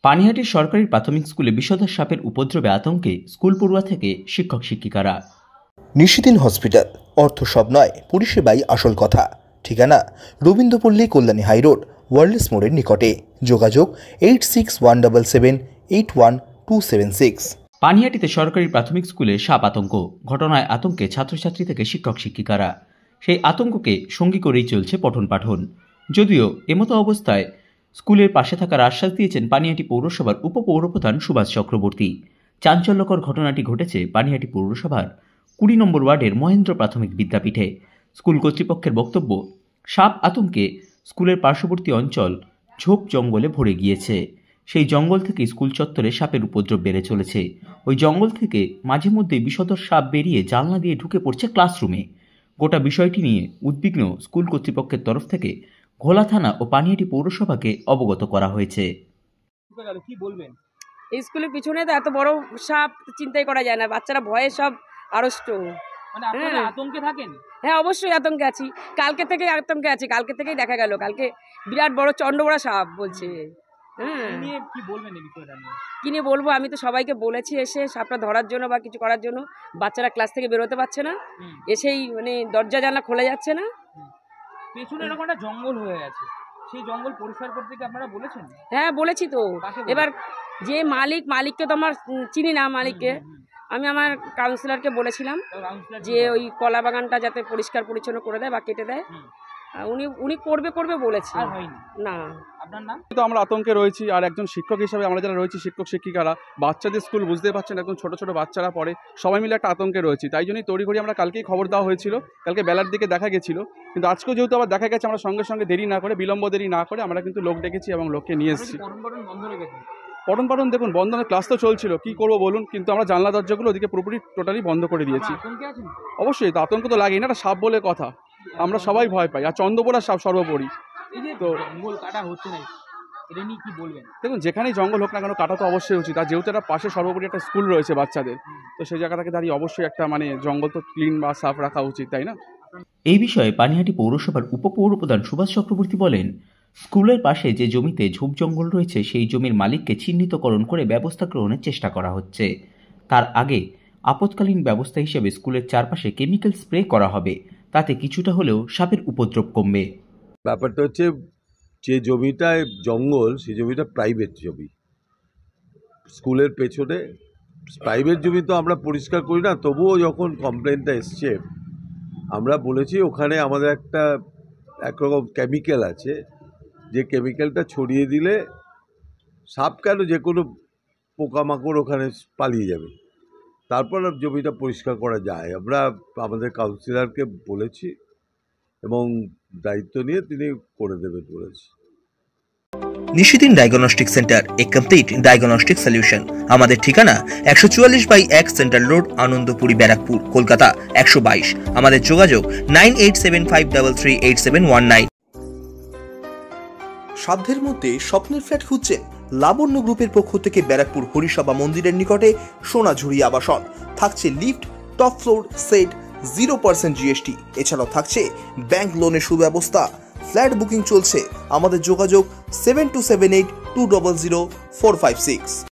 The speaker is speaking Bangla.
পানিহাটির সরকারি প্রাথমিক স্কুলে বিষধর সাপের উপদ্রবে আতঙ্কে স্কুল পড়ুয়া থেকে শিক্ষক শিক্ষিকারা। নিশিদিন হসপিটাল, অর্থ সব নয়, পরিষেবাই আসল কথা। ঠিকানা রবীন্দ্রপল্লী, কল্যাণী হাইরোড, ওয়ার্ল্ডস মোড়ের নিকটে। যোগাযোগ 8617781276। পানিহাটিতে সরকারি প্রাথমিক স্কুলে সাপ আতঙ্ক। ঘটনায় আতঙ্কে ছাত্রছাত্রী থেকে শিক্ষক শিক্ষিকারা। সেই আতঙ্ককে সঙ্গী করেই চলছে পঠন পাঠন। যদিও এমতো অবস্থায় স্কুলের পাশে থাকার আশ্বাস দিয়েছেন পানিহাটি পৌরসভার উপপৌরপ্রধান সুভাষ চক্রবর্তী। চাঞ্চল্যকর ঘটনাটি ঘটেছে পানিহাটি পৌরসভার 20 নম্বর ওয়ার্ডের মহেন্দ্র প্রাথমিক বিদ্যাপীঠে। স্কুল কর্তৃপক্ষের বক্তব্য, সাপ আতঙ্কে স্কুলের পার্শ্ববর্তী অঞ্চল ঝোপ জঙ্গলে ভরে গিয়েছে। সেই জঙ্গল থেকে স্কুল চত্বরে সাপের উপদ্রব বেড়ে চলেছে। ওই জঙ্গল থেকে মাঝে মধ্যে বিষধর সাপ বেরিয়ে জানলা দিয়ে ঢুকে পড়ছে ক্লাসরুমে। গোটা বিষয়টি নিয়ে উদ্বিগ্ন স্কুল কর্তৃপক্ষের তরফ থেকে ঘোলা থানা ও পানিহাটি পৌরসভাকে অবগত করা হয়েছে। কি বলবেন? এই স্কুলের পিছনে তো এত বড় সাপ চিন্তাই করা যায় না, বাচ্চারা ভয়ে সব আড়ষ্ট। মানে আপনারা আতঙ্কে থাকেন? হ্যাঁ, অবশ্যই আতঙ্কে আছি। কালকে থেকেই আতঙ্কে আছি, কালকে থেকেই দেখা গেল কালকে বিরাট বড় চন্ডবড়া সাপ বলছে। কি বলবেন এই বিষয়টা নিয়ে? কি নিয়ে বলবো, আমি তো সবাইকে বলেছি এসে সাপটা ধরার জন্য বা কিছু করার জন্য। বাচ্চারা ক্লাস থেকে বেরোতে পারছে না, এসেই মানে দরজা জানলা খোলা যাচ্ছে না। পেছনে এরকম একটা জঙ্গল হয়ে আছে, সেই জঙ্গল পরিষ্কার করতে কি আপনারা বলেছেন? হ্যাঁ বলেছি তো। এবার যে মালিককে তো আমার চিনি না, মালিককে আমি আমার কাউন্সিলরকে বলেছিলাম যে ওই কলা বাগানটা যাতে পরিষ্কার পরিচ্ছন্ন করে দেয় বা কেটে দেয়। উনি করবে বলেছে, না। আপনার নাম? তো আমরা আতঙ্কে রয়েছি, আর একজন শিক্ষক হিসাবে আমরা যারা রয়েছি শিক্ষক শিক্ষিকারা, বাচ্চাদের স্কুল বুঝতে পারছেন, একদম ছোট ছোট বাচ্চারা পড়ে, সবাই মিলে একটা আতঙ্কে রয়েছি। তাই জন্যই তড়িঘড়ি আমরা কালকেই খবর দেওয়া হয়েছিল, কালকে বেলার দিকে দেখা গেছিল, কিন্তু আজকেও যেহেতু আবার দেখা গেছে, আমরা সঙ্গে সঙ্গে বিলম্ব দেরি না করে আমরা কিন্তু লোক ডেকেছি এবং লোককে নিয়ে এসেছি। পঠন পাঠন দেখুন বন্ধনের ক্লাস তো চলছিল, কি করবো বলুন, কিন্তু আমরা জানলা দরজাগুলো ওদিকে পুরোপুরি টোটালি বন্ধ করে দিয়েছি। অবশ্যই আতঙ্ক তো লাগেই না, একটা সাপ বলে কথা, আমরা সবাই ভয় পাই, আর চন্দ্রপোড়া সাপ সর্বোপরি। তো জঙ্গল কাটা হচ্ছে না, এটা নিয়ে কি বলবেন? দেখুন, যেখানেই জঙ্গল হোক না কেন কাটা তো অবশ্যই উচিত, আর যেহেতু একটা পাশে সর্বোপরি একটা স্কুল রয়েছে বাচ্চাদের, তো সেই জায়গা থেকে দাঁড়িয়ে অবশ্যই একটা জঙ্গল তো ক্লিন বা সাফ রাখা উচিত, তাই না? এই বিষয়ে পানিহাটি পৌরসভার উপপৌরপ্রধান সুভাষ চক্রবর্তী বলেন, স্কুলের পাশে যে জমিতে ঝোপ জঙ্গল রয়েছে সেই জমির মালিককে চিহ্নিতকরণ করে ব্যবস্থা গ্রহণের চেষ্টা করা হচ্ছে। তার আগে আপৎকালীন ব্যবস্থা হিসেবে স্কুলের চারপাশে কেমিক্যাল স্প্রে করা হবে, তাতে কিছুটা হলেও সাপের উপদ্রব কমবে। ব্যাপারটা হচ্ছে, যে জমিটায় জঙ্গল সেই জমিটা প্রাইভেট জমি, স্কুলের পেছনে প্রাইভেট জমি তো আমরা পরিষ্কার করি না। তবুও যখন কমপ্লেনটা এসছে, আমরা বলেছি ওখানে আমাদের একরকম কেমিক্যাল আছে, যে কেমিক্যালটা ছড়িয়ে দিলে সাপ কেন, যে কোনো পোকামাকড় ওখানে পালিয়ে যাবে, তারপর জমিটা পরিষ্কার করা যায়। আমরা আমাদের কাউন্সিলরকে বলেছি এবং দায়িত্ব নিয়ে তিনি করে দেবেন বলেছি। নিশিদিন ডায়াগনস্টিক সেন্টার, এ কমপ্লিট ডায়াগনস্টিক সলিউশন। আমাদের ঠিকানা 144/1 সেন্ট্রাল রোড, আনন্দপুরি, ব্যারাকপুর, কলকাতা 122। আমাদের যোগাযোগ 9875338719। সাধ্যের মধ্যে স্বপ্নের ফ্ল্যাট খুঁজছেন? লাবণ্য গ্রুপের পক্ষ থেকে ব্যারাকপুর হরিসভা মন্দিরের নিকটে সোনাঝুরি আবাসন। থাকছে lift, top floor, set, 0% GST। এছাড়াও থাকছে ব্যাংক লোনের সুব্যবস্থা। ফ্ল্যাট বুকিং চলছে। আমাদের যোগাযোগ 7278200456।